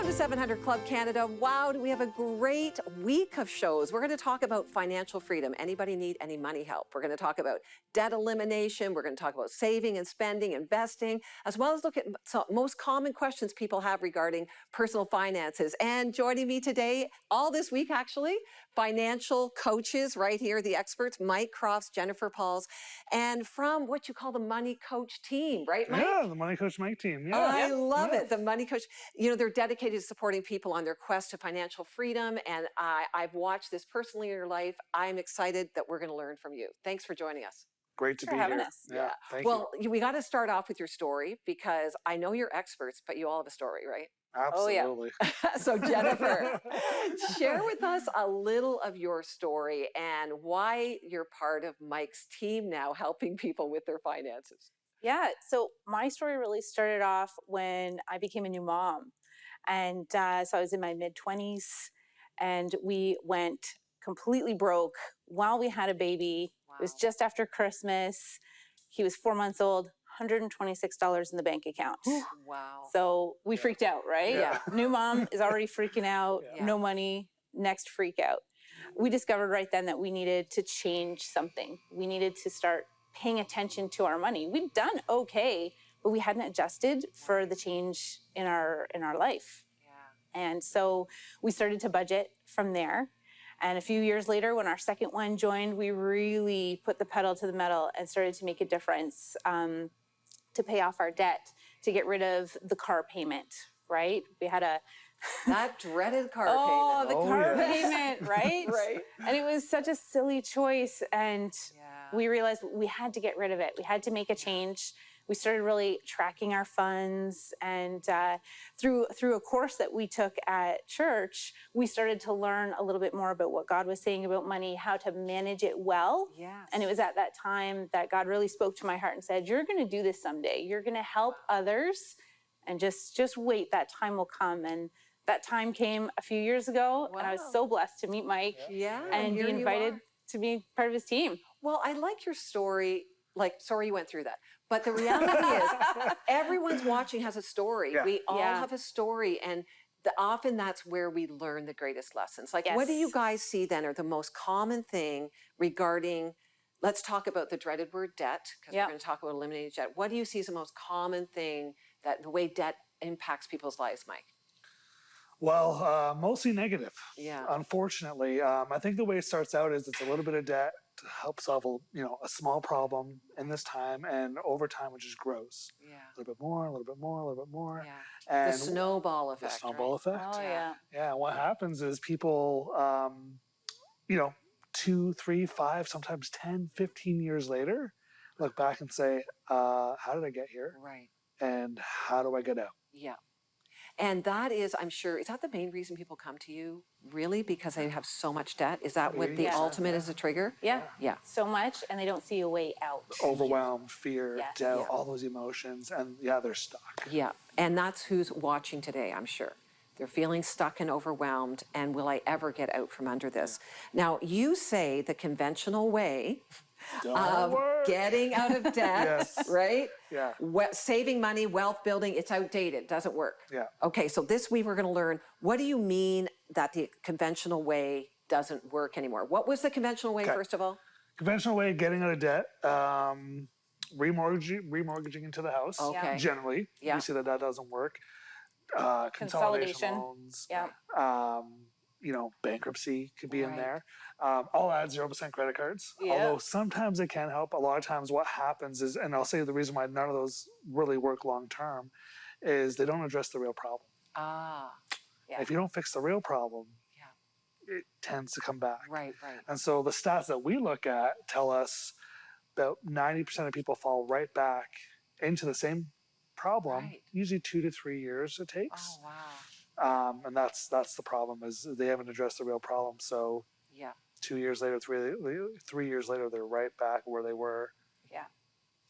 to 700 Club Canada. Wow, do we have a great week of shows. We're going to talk about financial freedom. Anybody need any money help? We're going to talk about debt elimination. We're going to talk about saving and spending, investing, as well as look at some most common questions people have regarding personal finances. And joining me today, all this week actually, financial coaches right here, the experts, Mike Crofts, Jennifer Pauls, and from what you call the Money Coach team, right, Mike? Yeah, the Money Coach Mike team. Yeah. I love it. The Money Coach, you know, they're dedicated to supporting people on their quest to financial freedom. And I've watched this personally in your life. I'm excited that we're going to learn from you. Thanks for joining us. Great to be having here. us. Yeah. Thank Well, we got to start off with your story because I know you're experts, but you all have a story, right? Absolutely. Oh, yeah. So Jennifer, share with us a little of your story and why you're part of Mike's team now helping people with their finances. Yeah, so my story really started off when I became a new mom. And so I was in my mid-20s and we went completely broke while we had a baby. Wow. It was just after Christmas. He was 4 months old, $126 in the bank account. Wow. So we freaked out, right? Yeah. New mom is already freaking out, Yeah. no money, next freak out. We discovered right then that we needed to change something. We needed to start paying attention to our money. We'd done okay, but we hadn't adjusted for the change in our life. Yeah. And so we started to budget from there. And a few years later, when our second one joined, we really put the pedal to the metal and started to make a difference to pay off our debt, to get rid of the car payment, right? We had that dreaded car payment. Oh, the car yeah. payment, right? Right. And it was such a silly choice. And Yeah. we realized we had to get rid of it. We had to make a change. We started really tracking our funds. And through a course that we took at church, we started to learn a little bit more about what God was saying about money, how to manage it well. Yes. And it was at that time that God really spoke to my heart and said, you're going to do this someday. You're going to help others. And just wait, that time will come. And that time came a few years ago. Wow. And I was so blessed to meet Mike Yeah. and here be you invited are. to be part of his team. Well, I like your story. Like, sorry you went through that. But the reality is, everyone's watching has a story. Yeah. We all Yeah. have a story. And often that's where we learn the greatest lessons. Like, Yes. what do you guys see then are the most common thing regarding, let's talk about the dreaded word debt, because Yeah. we're going to talk about eliminating debt. What do you see as the most common thing that the way debt impacts people's lives, Mike? Well, mostly negative. Yeah. Unfortunately, I think the way it starts out is it's a little bit of debt to help solve a small problem in this time, and over time it just grows. Yeah. A little bit more, a little bit more, a little bit more. Yeah. And The snowball the effect. snowball right? effect. Oh, yeah. Yeah, what happens is people, 2, 3, 5, sometimes 10, 15 years later, look back and say, how did I get here? Right. And how do I get out? Yeah. And that is, I'm sure, is that the main reason people come to you? Really? Because they have so much debt? Is that what the 80%, ultimate is a trigger? Yeah. Yeah. So much. And they don't see a way out. Overwhelm, fear, Yes. doubt, Yeah. all those emotions, and they're stuck. Yeah. And that's who's watching today, I'm sure. They're feeling stuck and overwhelmed. And will I ever get out from under this? Now, you say the conventional way of getting out of debt, Yes. right? Yeah. Saving money, wealth building, it's outdated, doesn't work. Yeah. Okay, so this week we're going to learn, what do you mean that the conventional way doesn't work anymore? What was the conventional way, Okay. first of all? Conventional way of getting out of debt, remortgaging into the house. Okay. Generally, Yeah. we see that doesn't work. Consolidation loans. Yeah. Bankruptcy could be in Right. there. I'll add 0% credit cards. Yeah. Although sometimes it can help. A lot of times what happens is, and I'll say the reason why none of those really work long term, is they don't address the real problem. Ah, Yeah. If you don't fix the real problem, yeah, it tends to come back. right. And so the stats that we look at tell us about 90% of people fall right back into the same problem, Right. usually 2 to 3 years it takes. Oh, wow. And that's the problem, is they haven't addressed the real problem. So Yeah. 2 years later, 3 years later, they're right back where they were. Yeah.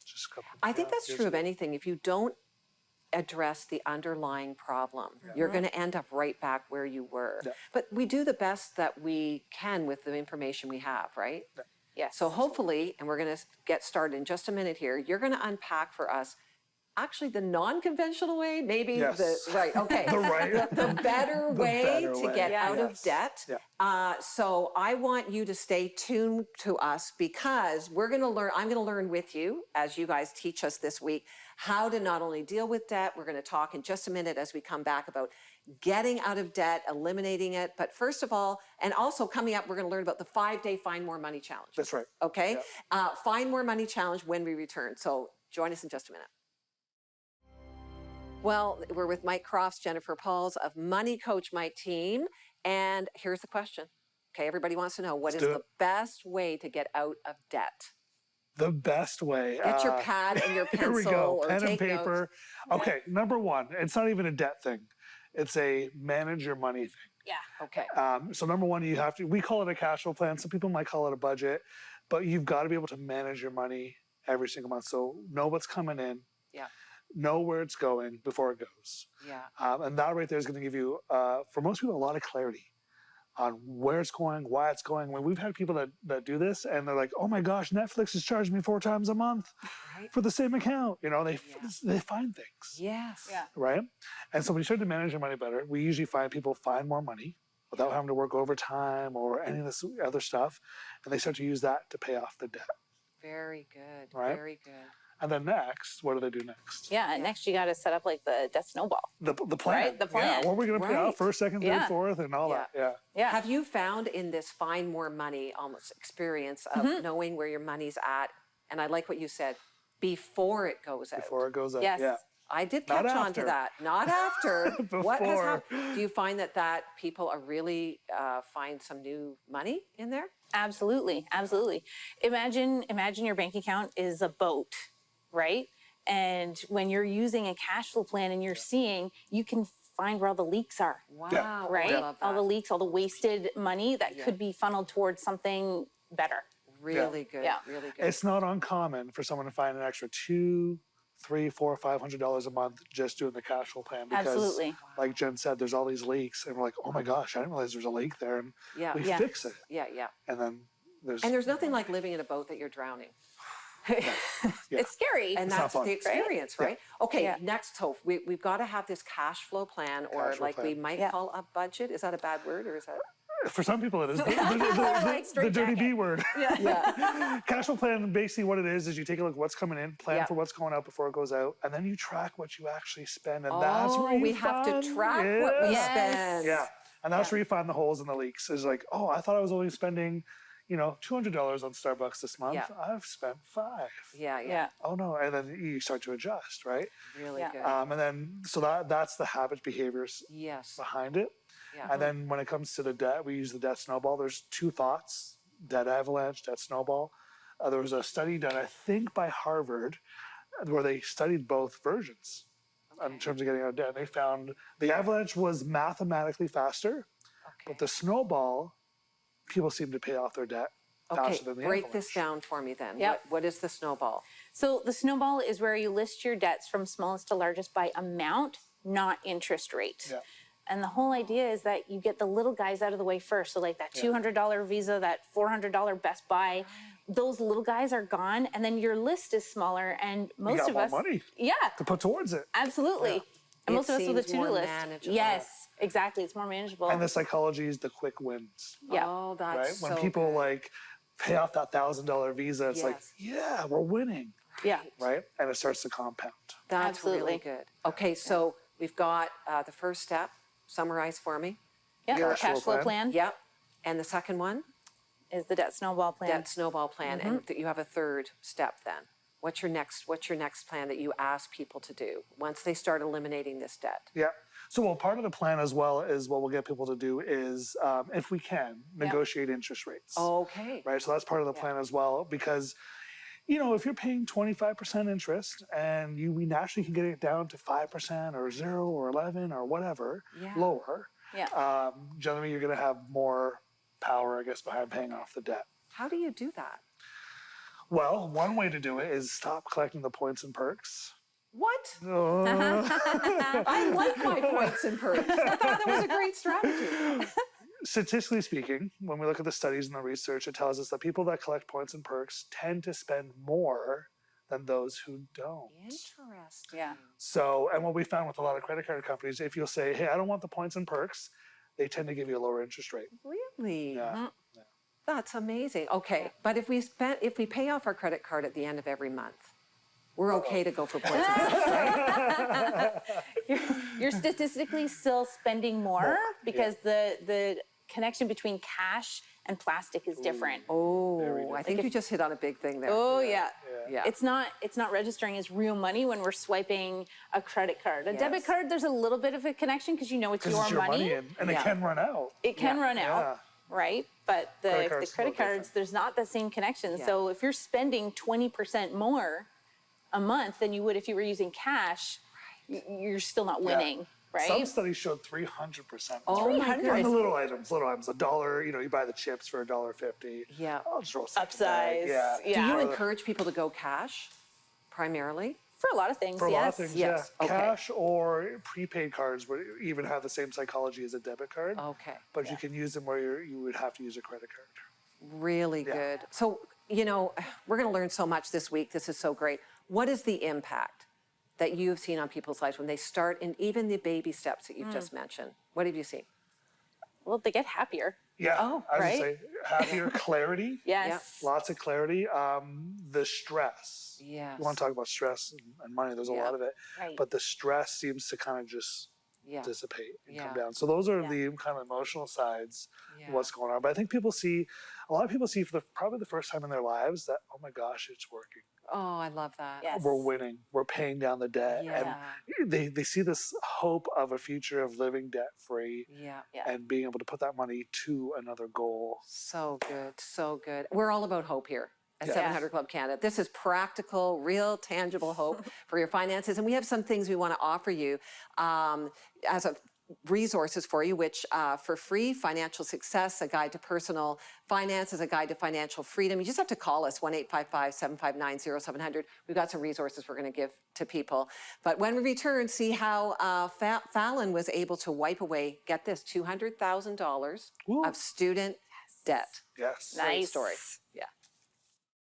Just a couple. I think that's years true of ago. anything. If you don't address the underlying problem, you're going to end up right back where you were. Yeah. But we do the best that we can with the information we have, right? Yeah. Yes. So hopefully, and we're going to get started in just a minute here, you're going to unpack for us actually the non-conventional way, maybe Yes. right, okay. The right. The better The way better to way. get out of Yes. debt. Yeah. So I want you to stay tuned to us because I'm going to learn with you as you guys teach us this week how to not only deal with debt. We're going to talk in just a minute as we come back about getting out of debt, eliminating it. But first of all, and also coming up, we're going to learn about the 5-day Find More Money Challenge. That's right. Okay. Yeah. Find More Money Challenge when we return. So join us in just a minute. Well, we're with Mike Crofts, Jennifer Pauls of Money Coach My Team. And here's the question. Okay, everybody wants to know, what is the best way to get out of debt? The best way. Get your pad and your pencil. Here we go. Or Pen and take paper. Notes. Okay, number one, it's not even a debt thing. It's a manage your money thing. Yeah. Okay. So number one, we call it a cash flow plan. Some people might call it a budget, but you've got to be able to manage your money every single month. So know what's coming in. Yeah. Know where it's going before it goes. Yeah. And that right there is going to give you, for most people, a lot of clarity on where it's going, why it's going. When we've had people that do this and they're like, oh my gosh, Netflix is charging me 4 times a month for the same account. You know, they find things. Yes. Yeah. Right? And so when you start to manage your money better, we usually find people find more money without having to work overtime or any of this other stuff. And they start to use that to pay off the debt. Very good. Right? Very good. And then next, what do they do next? Yeah. Next, you got to set up like the debt snowball. The plan. Right, the plan. Yeah, what are we going to pay Right. out first, second, third, Yeah. fourth, and all that. Yeah. Yeah. Have you found in this Find More Money almost experience of knowing where your money's at? And I like what you said, before it goes out. Before it goes up. Yes. Yeah. I did Not catch on after. to that. Not after. What has Before. happened? Do you find that people are really find some new money in there? Absolutely, absolutely. Imagine your bank account is a boat, right? And when you're using a cash flow plan and you're seeing, you can find where all the leaks are, Wow. right? I love that. All the leaks, all the wasted money that could be funneled towards something better. Really good. Yeah. Really good. It's not uncommon for someone to find an extra $200, $300, $400, $500 a month just doing the cash flow plan because, Absolutely. like Jen said, there's all these leaks, and we're like, oh my gosh, I didn't realize there's a leak there, and Yeah. we Yeah. fix it, Yeah. Yeah. and then there's And there's nothing like living in a boat that you're drowning. It's scary. And not that's fun. the experience, Yeah. right? Okay, Yeah. next, so we've got to have this cash flow plan, or Cash flow like we plan. might Yeah. call a budget. Is that a bad word, or is that? for some people it is the Like straight dirty jacket. B word. Yeah. Cash flow plan, basically what it is you take a look at what's coming in, plan Yeah. for what's going out before it goes out, and then you track what you actually spend, and that's where Oh, you we have to find- track what we Yes. spend. Yeah, and that's where you find the holes and the leaks. Is like, oh, I thought I was only spending, $200 on Starbucks this month. Yeah. I've spent $5. Yeah. Yeah. Yeah. Oh no, and then you start to adjust, right? Really Yeah. good. And then so that's the habit behaviors Yes. behind it. Yeah. And then when it comes to the debt, we use the debt snowball. There's 2 thoughts: debt avalanche, debt snowball. There was a study done, I think, by Harvard, where they studied both versions in terms of getting out of debt. They found the avalanche was mathematically faster, but the snowball, people seem to pay off their debt Okay, faster than the break avalanche. this down for me then. Yep. What is the snowball? So the snowball is where you list your debts from smallest to largest by amount, not interest rate. Yeah. And the whole idea is that you get the little guys out of the way first. So like that $200 Visa, that $400 Best Buy, those little guys are gone, and then your list is smaller. And You most got of more us, money yeah, to put towards it. absolutely. Yeah. And It most of us with a seems to-do more list. manageable. Yes, exactly. It's more manageable. And the psychology is the quick wins, Yeah. Oh, right? that's When so people good. like pay off that $1,000 Visa, it's like, Yes. yeah, we're winning, Yeah. right? And it starts to compound. That's really Absolutely. good. Okay, so we've got the first step. Summarize for me. Yeah. Your Cash flow plan Yep. And the second one, is the debt snowball plan. debt snowball plan, and you have a third step then. What's your next plan that you ask people to do once they start eliminating this debt? Yeah. So, well, part of the plan as well is what we'll get people to do is, if we can, negotiate interest rates. Okay. Right. So that's part of the plan as well, because, if you're paying 25% interest and we naturally can get it down to 5% or 0 or 11 or whatever, Yeah. lower, Yeah. generally you're going to have more power, I guess, behind paying off the debt. How do you do that? Well, one way to do it is stop collecting the points and perks. What? Uh, I like my points and perks. I thought that was a great strategy. Statistically speaking, when we look at the studies and the research, it tells us that people that collect points and perks tend to spend more than those who don't. Interesting. Yeah. So, and what we found with a lot of credit card companies, if you'll say, hey, I don't want the points and perks, they tend to give you a lower interest rate. Really? Yeah. That's amazing. Okay, but if we pay off our credit card at the end of every month, we're okay to go for points and perks, right? You're statistically still spending more because the connection between cash and plastic is different. Oh, I think you just hit on a big thing there. Oh yeah. Yeah. It's not registering as real money when we're swiping a credit card. A debit Yes. card, there's a little bit of a connection because you know it's Because your it's your money. money and Yeah. it can run out. It can Yeah. run out, Yeah. right? But the Credit cards, credit a little cards, different. there's not the same connection. Yeah. So if you're spending 20% more a month than you would if you were using cash, you're still not winning, right? Some studies showed 300%. Oh my 300. On goodness. the little items, $1, you buy the chips for $1.50. Yeah. I'll just roll second bag. Upsize. Yeah. Do you Or the- encourage people to go cash primarily? For a lot of things, For a yes. lot of things, Yes, yeah. okay. Cash or prepaid cards would even have the same psychology as a debit card. Okay. But you can use them where you would have to use a credit card. Really good. So, we're going to learn so much this week. This is so great. What is the impact that you've seen on people's lives when they start in even the baby steps that you've just mentioned? What have you seen? Well, they get happier. Yeah, Oh, I would right? say happier, clarity, Yes. lots of clarity. The stress. Yes. You want to talk about stress and money, there's a Yeah. lot of it. Right. But the stress seems to kind of just Yeah. dissipate and Yeah. come down. So those are Yeah. the kind of emotional sides Yeah. of what's going on. But I think a lot of people see for probably the first time in their lives that, oh my gosh, it's working. Oh, I love that. Yes. We're winning. We're paying down the debt. Yeah. And they see this hope of a future of living debt free Yeah. Yeah. and being able to put that money to another goal. So good. So good. We're all about hope here at Yeah. 700 Club Canada. This is practical, real, tangible hope for your finances. And we have some things we want to offer you as a resources for you, which for free, Financial Success, a guide to personal finances, a guide to financial freedom. You just have to call us, 1-855-759-0700. We've got some resources we're going to give to people. But when we return, see how Fallon was able to wipe away, get this, $200,000 Ooh. of student debt. Yes. Nice. Great story. Yeah.